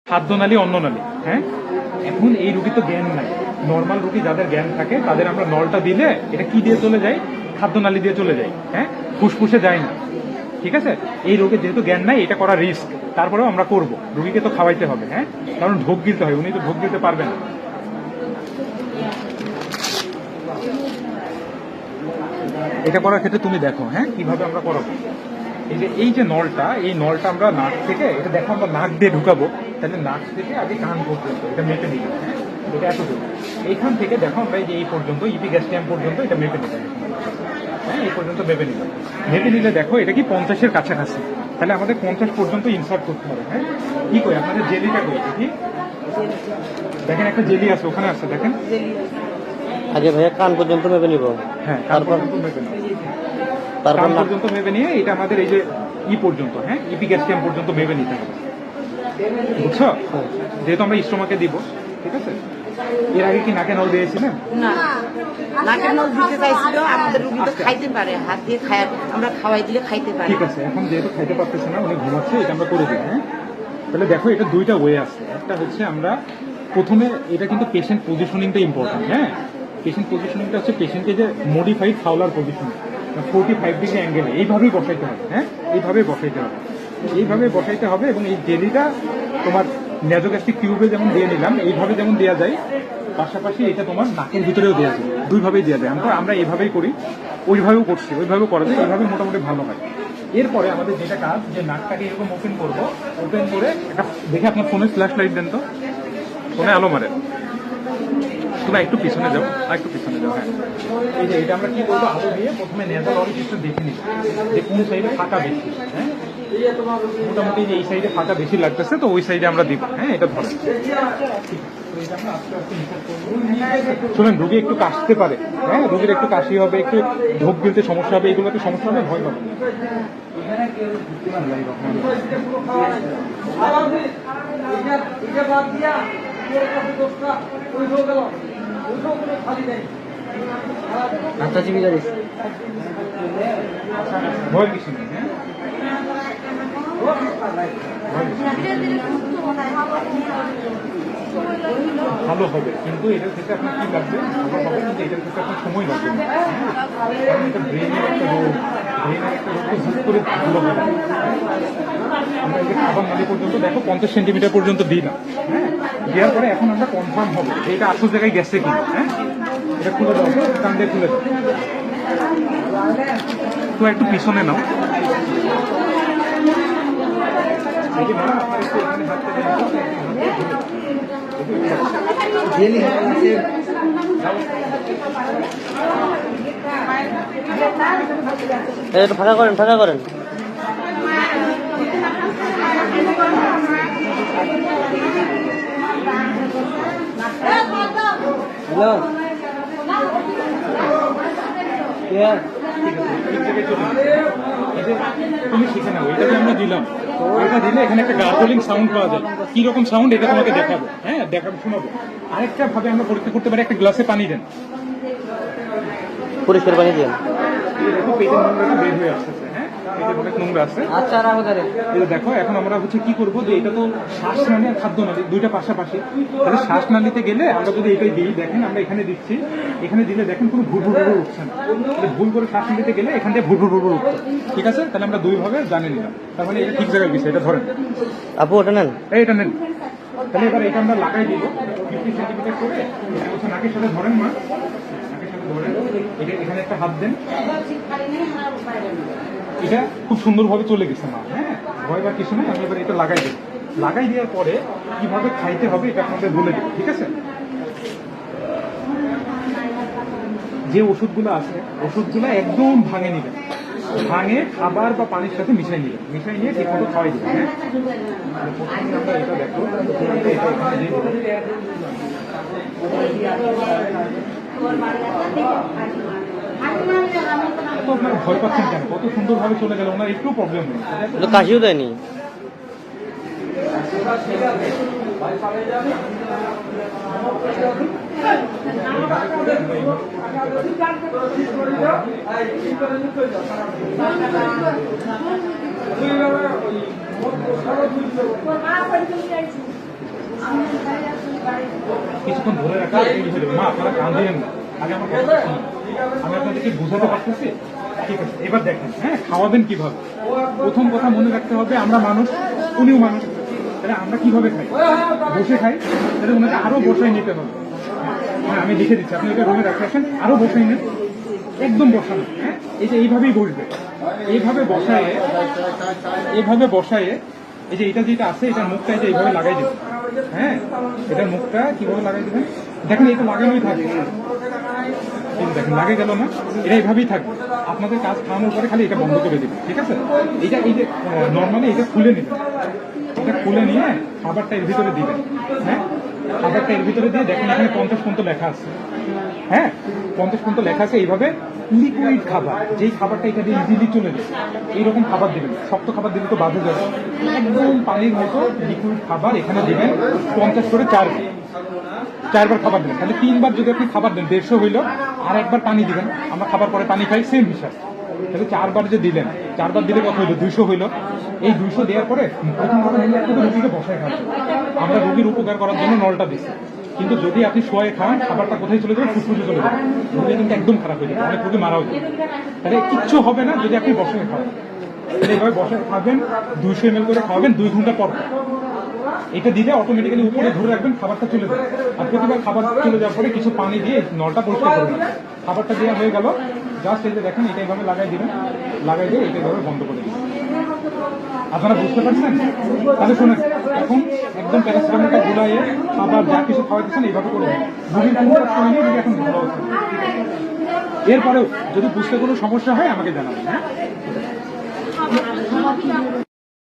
খাদ্যনালী অন্ননালী। হ্যাঁ, এখন এই রোগী তো জ্ঞান নাই। নর্মাল রোগী যাদের জ্ঞান থাকে তাদের আমরা নলটা দিলে এটা কি দিয়ে চলে যায়? খাদ্যনালী দিয়ে চলে যায়। হ্যাঁ, ফুসফুসে যায় না। ঠিক আছে, এই রোগের যেহেতু জ্ঞান নাই এটা করা রিস্ক, তারপরেও আমরা করব। রোগীকে তো খাওয়াইতে হবে। হ্যাঁ, কারণ ঢোক গিলতে হয়, উনি তো ঢোক গিলতে পারবেন না। এটা করার ক্ষেত্রে তুমি দেখো হ্যাঁ কিভাবে আমরা করাবো। এই যে নলটা, এই নলটা আমরা নাক থেকে, এটা দেখো আমরা নাক দিয়ে ঢুকাবো, তাহলে নাক থেকে আগে কান পর্যন্ত এটা মেপে নিলাম। হ্যাঁ, এটা এতটুকু। এইখান থেকে দেখো আমরা এই যে এই পর্যন্ত ইপিগ্যাস্ট্রিয়াম পর্যন্ত এটা মেপে নিলাম। হ্যাঁ, এই পর্যন্ত মেপে নিলাম। মেপে নিলে দেখো এটা কি 50-এর কাছাকাছি, তাহলে আমাদের 50 পর্যন্ত ইনসার্ট করতে হবে। হ্যাঁ, কি কই আপনাদের জেলিটা কই দেখি, দেখেন একটা জেলি আছে ওখানে আছে, দেখেন। আগে ভাইয়া কান পর্যন্ত মেপে নিব। হ্যাঁ, কান পর্যন্ত মেপে নিব। কান পর্যন্ত মেপে নিয়ে এটা আমাদের এই যে পর্যন্ত, হ্যাঁ, ইপিগ্যাস্ট্রিয়াম পর্যন্ত মেপে নিতে হবে। বুঝছো? যেহেতু আমরা স্টোমাকে দিব। ঠিক আছে, এর আগে কি নাকে নল দিয়েছিলেন? না, নাকে নল দিতে চাইছিল। আমাদের রুগী তো খাইতে পারে, হাত দিয়ে আমরা খাওয়াই দিলে খাইতে পারে। ঠিক আছে, এখন যেহেতু খাইতে পারতেছে না, উনি ঘুমাচ্ছে, এটা আমরা করে দিই। হ্যাঁ, তাহলে দেখো এটা দুইটা ওয়ে আছে। একটা হচ্ছে আমরা প্রথমে, এটা কিন্তু পেশেন্ট পজিশনিংটা ইম্পর্টেন্ট। হ্যাঁ, পেশেন্ট পজিশনিংটা হচ্ছে পেশেন্টকে যে মডিফাইড ফাউলার পজিশন 45 ডিগ্রি অ্যাঙ্গেলে এইভাবেই বসাইতে হবে। হ্যাঁ, এইভাবেই বসাইতে হবে, এইভাবে বসাইতে হবে। এবং এই জেলিটা তোমার নেজোগ্যাস্ট্রিক টিউবে যেমন দিয়ে নিলাম, এইভাবে যেমন দেওয়া যায়, পাশাপাশি এটা তোমার নাকের ভিতরেও দেওয়া যায়, দুইভাবেই দেওয়া যায়। আমরা এইভাবেই করি, ওইভাবেও করছি, ওইভাবেও করা যায়, এইভাবে মোটামুটি ভালো হয়। এরপরে আমাদের যেটা কাজ, যে নাকটাকে এরকম ওপেন করবো, ওপেন করে একটা দেখে আপনার ফোনে ফ্ল্যাশ লাইট দেন তো, ফোনে আলো মারেন। তোমরা একটু পিছনে যাও, আর একটু পিছনে যাও। হ্যাঁ, এই যে এটা আমরা কি করবো, আলো দিয়ে প্রথমে নেজাল অরিফিসটা দেখে নিব যে কোন সাইডে ফাঁকা বেশি। হ্যাঁ, মোটামুটি এই সাইডে ফাঁকা বেশি লাগতেছে, তো ওই সাইডে আমরা দিব। হ্যাঁ, এটা ধরে শোনেন, রোগী একটু কাশতে পারে। হ্যাঁ, রোগীর একটু কাশি হবে, একটু ঢোক গিলতে সমস্যা হবে, এগুলোতে সমস্যা হবে, ভয় পাবে। আচ্ছা জিবি গাড়ি ভয় কিছু নেই। হ্যাঁ, ভালো হবে, কিন্তু এটার ক্ষেত্রে আপনার কি লাগবে, ভালো হবে, কিন্তু এটার ক্ষেত্রে আপনার সময় লাগবে না। কারণ এটা ব্রেনের একটা রোগ, ব্রেনের একটা রোগকে হুট করে ভালো হবে। আমরা এই যে খাবার নালী পর্যন্ত দেখো 50 সেন্টিমিটার পর্যন্ত দিই না। হ্যাঁ, দেওয়ার পরে এখন আমরা কনফার্ম হবো যে এটা আসল জায়গায় গেছে কিনা। হ্যাঁ, এটা খুলে দাও, কান দিয়ে খুলে দাও। তো একটু পিছনে নাও। এই যে মা, আপনার একটু এখানে হাতটা দেন তো। একটু ফাঁকা করেন, ফাঁকা করেন। হ্যালো, তুমি শিখে নাও, এটা যে আমরা দিলাম, এটা দিলে এখানে একটা গার্গলিং সাউন্ড পাওয়া যায়। কি রকম সাউন্ড, এটা তোমাকে দেখাবো। হ্যাঁ, দেখাবো, শোনাবো। আরেকটা ভাবে আমরা পরীক্ষা করতে পারি, একটা গ্লাসে পানি দেন, পরিষ্কার পানি দিন। দেখো পেটের নোংরাটা বের হয়ে আসতেছে। হ্যাঁ, পেটের অনেক নোংরা আছে। আচ্ছা, আর আমাদের এটা দেখো, এখন আমরা হচ্ছে কি করবো, যে এটা তো শ্বাসনালী আর খাদ্যনালী দুইটা পাশাপাশি, তাহলে শ্বাসনালীতে গেলে আমরা যদি এটাই দিই, দেখেন আমরা এখানে দিচ্ছি, এখানে দিলে দেখেন কোনো ভুর ভুর ভুর উঠছে না। তাহলে ভুল করে শ্বাসনালীতে গেলে এখান থেকে ভুর ভুর ভুর উঠছে। ঠিক আছে, তাহলে আমরা দুইভাবে জানিয়ে নিলাম, তার মানে এটা ঠিক জায়গায় গেছে। এটা ধরেন আপু, ওটা নেন। এটা নেন। তাহলে এবার এটা আমরা লাগাই দিব 50 সেন্টিমিটার করে। এটা হচ্ছে নাকের সাথে ধরেন মা, নাকের সাথে ধরেন। এটা এখানে একটা হাত দেন। এটা খুব সুন্দরভাবে চলে গেছে মা। হ্যাঁ, ভয় বা কিছু নেই। আমি এবার এটা লাগাই দেব। লাগাই দেওয়ার পরে কিভাবে খাইতে হবে এটা আপনাদের বলে দেবো। ঠিক আছে, যে ওষুধগুলো আছে, ওষুধগুলো একদম ভাঙে নেবেন, ভাঙে খাবার বা পানির সাথে মিশাই নেবেন, মিশাই নিয়ে ঠিক মতো খাওয়াই দেবেন। হ্যাঁ, প্রথমে আমরা এটা দেখো, এটা এখানে দিয়ে দেবো। আপনারা ভয় পাচ্ছেন কেন? কত সুন্দরভাবে চলে গেল, ওনার একটু প্রবলেম নেই। কাশিও দেয়নি। কিছুক্ষণ ধরে রাখা এই হয়ে যাবে। মা আপনারা কান দিলেন না, আগে আমার কথা শুনুন। আমি আপনাদেরকে বুঝাতে পারতেছি। ঠিক আছে, এবার দেখেন হ্যাঁ খাওয়াবেন কিভাবে। প্রথম কথা মনে রাখতে হবে, আমরা মানুষ, উনিও মানুষ, তাহলে আমরা কিভাবে খাই? বসে খাই, তাহলে ওনাকে আরো বসাই নিতে হবে। হ্যাঁ আমি লিখে দিচ্ছি, আপনি এটা রুমে রাখে আসেন, আরো বসাই নেন, একদম বসানো। হ্যাঁ এই যে এইভাবেই বসবে, এইভাবে বসায়ে, এইভাবে বসায়ে, এই যে এটা যেটা আছে এটার মুখটা এই যে এইভাবে লাগাই দেবেন। হ্যাঁ এটার মুখটা কিভাবে লাগাই দেবেন দেখেন, এটা লাগানোই থাকবে। এই যে দেখেন লাগে গেল না, এটা এইভাবেই থাকবে। আপনাদের কাজ খাওয়ানোর পরে খালি এটা বন্ধ করে দেবেন, ঠিক আছে? এইটা এই যে নর্মালি এটা খুলে নেবেন, এটা খুলে নিয়ে খাবারটা এর ভিতরে দিবেন। হ্যাঁ খাবারটা এর ভিতরে দিয়ে দেখেন এখানে 50 পর্যন্ত লেখা আছে। হ্যাঁ 50 পর্যন্ত লেখা আছে। এইভাবে লিকুইড খাবার, যেই খাবারটা এটা দিয়ে ইজিলি চলে যায়, এইরকম খাবার দিবেন। শক্ত খাবার দিলে তো বাজে যাবে, একদম পানির মতো লিকুইড খাবার এখানে দিবেন। 50 করে 4বার খাবার দিবেন। তাহলে 3বার যদি আপনি খাবার দেন 150 হইলো, আর একবার পানি দিবেন। আমরা খাবার পরে পানি খাই, সেম হিসাব। তাহলে 4বার যে দিলেন, 4বার দিলে কত হইলো? 200 হইলো। এই 200 দেওয়ার পরে প্রথম কথা হলো একটু রুগীকে বসায় খাওয়া। আমরা রুগীর উপকার করার জন্য নলটা দিচ্ছি, কিন্তু যদি আপনি শোয়ে খান খাবারটা কোথায় চলে যাবে? ফুসফুসে চলে যাবে, রুগী কিন্তু একদম খারাপ হয়ে যাবে, অনেক রুগী মারাও যাবে। তাহলে কিচ্ছু হবে না যদি আপনি বসায় খান। তাহলে এইভাবে বসায় খাবেন, 200 ml করে খাওয়াবেন 2 ঘন্টা পর। এটা দিলে অটোমেটিক্যালি উপরে ধরে রাখবেন, খাবারটা চলে যাবে। আর প্রতিবার খাবার চলে যাওয়ার পরে কিছু পানি দিয়ে নলটা পরিষ্কার করবেন। খাবারটা দেওয়া হয়ে গেল, জাস্ট এই যে দেখেন এটা এইভাবে লাগাই দিবেন, লাগাই দিয়ে এটা এইভাবে বন্ধ করে দিবেন। আপনারা বুঝতে পারছেন? তাহলে শোনেন, এখন একদম প্যারাসিটামলটা গুলাইয়ে খাবার যা কিছু খাওয়াইতেছেন এইভাবে করে দিন। রুগীর কোনো কষ্ট হয়নি, রুগী এখন ভালো আছে। এরপরেও যদি বুঝতে কোনো সমস্যা হয় আমাকে জানাবেন। হ্যাঁ